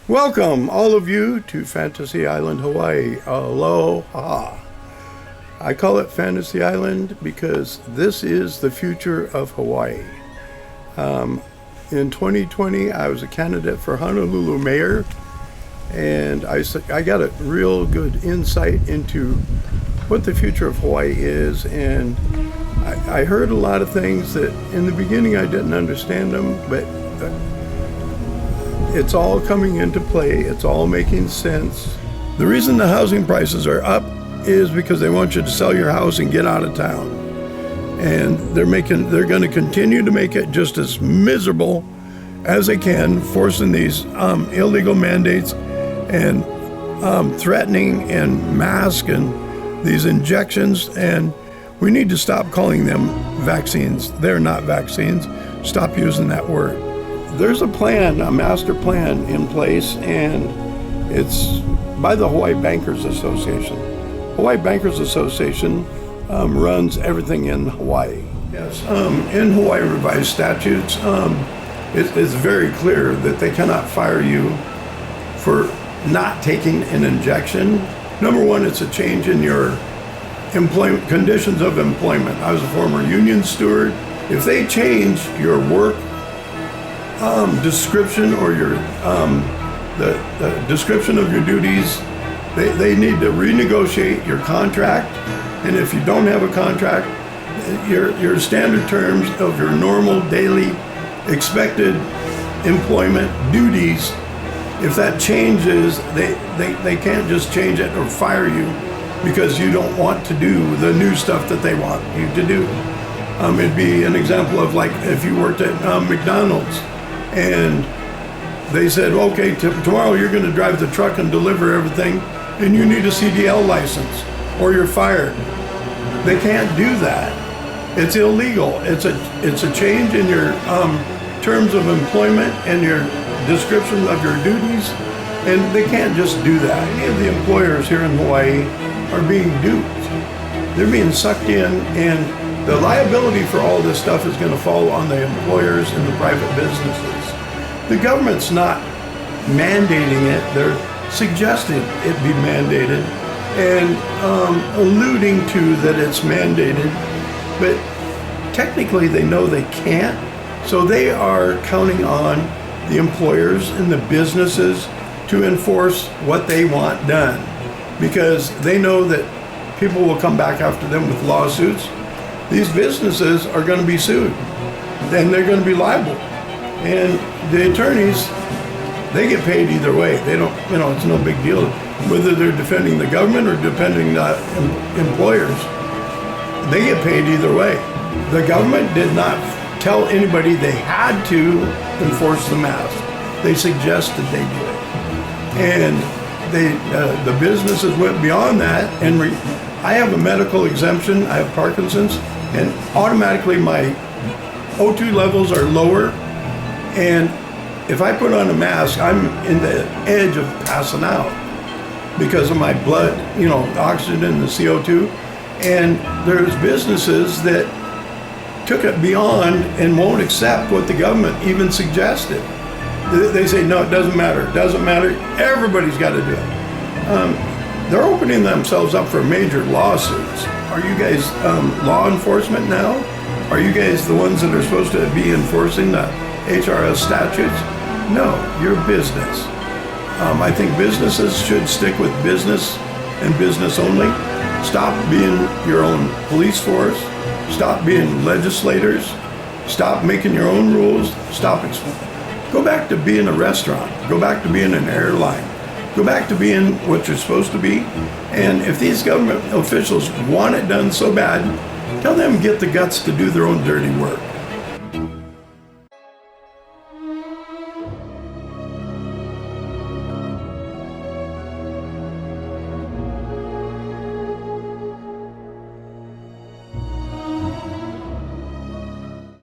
Welcome, all of you, to Fantasy Island, Hawaii. Aloha. I call it Fantasy Island because this is the future of Hawaii. In 2020, I was a candidate for Honolulu mayor, and I got a real good insight into what the future of Hawaii is, and I heard a lot of things that in the beginning I didn't understand them, but it's all coming into play. It's all making sense. The reason the housing prices are up is because they want you to sell your house and get out of town. And they're going to continue to make it just as miserable as they can, forcing these illegal mandates and threatening and mask and these injections. And we need to stop calling them vaccines. They're not vaccines. Stop using that word. There's a plan, a master plan in place, and it's by the Hawaii Bankers Association. Hawaii Bankers Association runs everything in Hawaii. Yes, in Hawaii revised statutes, it's very clear that they cannot fire you for not taking an injection. Number one, it's a change in your employment conditions of employment. I was a former union steward. If they change your work description or your the description of your duties, they need to renegotiate your contract. And if you don't have a contract, your standard terms of your normal daily expected employment duties, if that changes, they can't just change it or fire you because you don't want to do the new stuff that they want you to do. It'd be an example of like if you worked at McDonald's and they said, okay, tomorrow you're going to drive the truck and deliver everything, and you need a CDL license or you're fired. They can't do that. It's illegal. It's a change in your terms of employment and your description of your duties, and they can't just do that. Any of the employers here in Hawaii are being duped. They're being sucked in, and the liability for all this stuff is going to fall on the employers and the private businesses. The government's not mandating it. They're suggesting it be mandated and alluding to that it's mandated, but technically they know they can't. So they are counting on the employers and the businesses to enforce what they want done, because they know that people will come back after them with lawsuits. These businesses are going to be sued, and they're going to be liable. And the attorneys, they get paid either way. They don't, it's no big deal whether they're defending the government or defending the employers. They get paid either way. The government did not tell anybody they had to enforce the mask. They suggested they do it. And the businesses went beyond that. And I have a medical exemption. I have Parkinson's, and automatically my O2 levels are lower. And if I put on a mask, I'm in the edge of passing out because of my blood, the oxygen and the CO2. And there's businesses that took it beyond and won't accept what the government even suggested. They say, no, it doesn't matter. It doesn't matter. Everybody's got to do it. They're opening themselves up for major lawsuits. Are you guys law enforcement now? Are you guys the ones that are supposed to be enforcing the HRS statutes? No, you're business. I think businesses should stick with business and business only. Stop being your own police force. Stop being legislators. Stop making your own rules. Go back to being a restaurant. Go back to being an airline. Go back to being what you're supposed to be. And if these government officials want it done so bad, tell them to get the guts to do their own dirty work.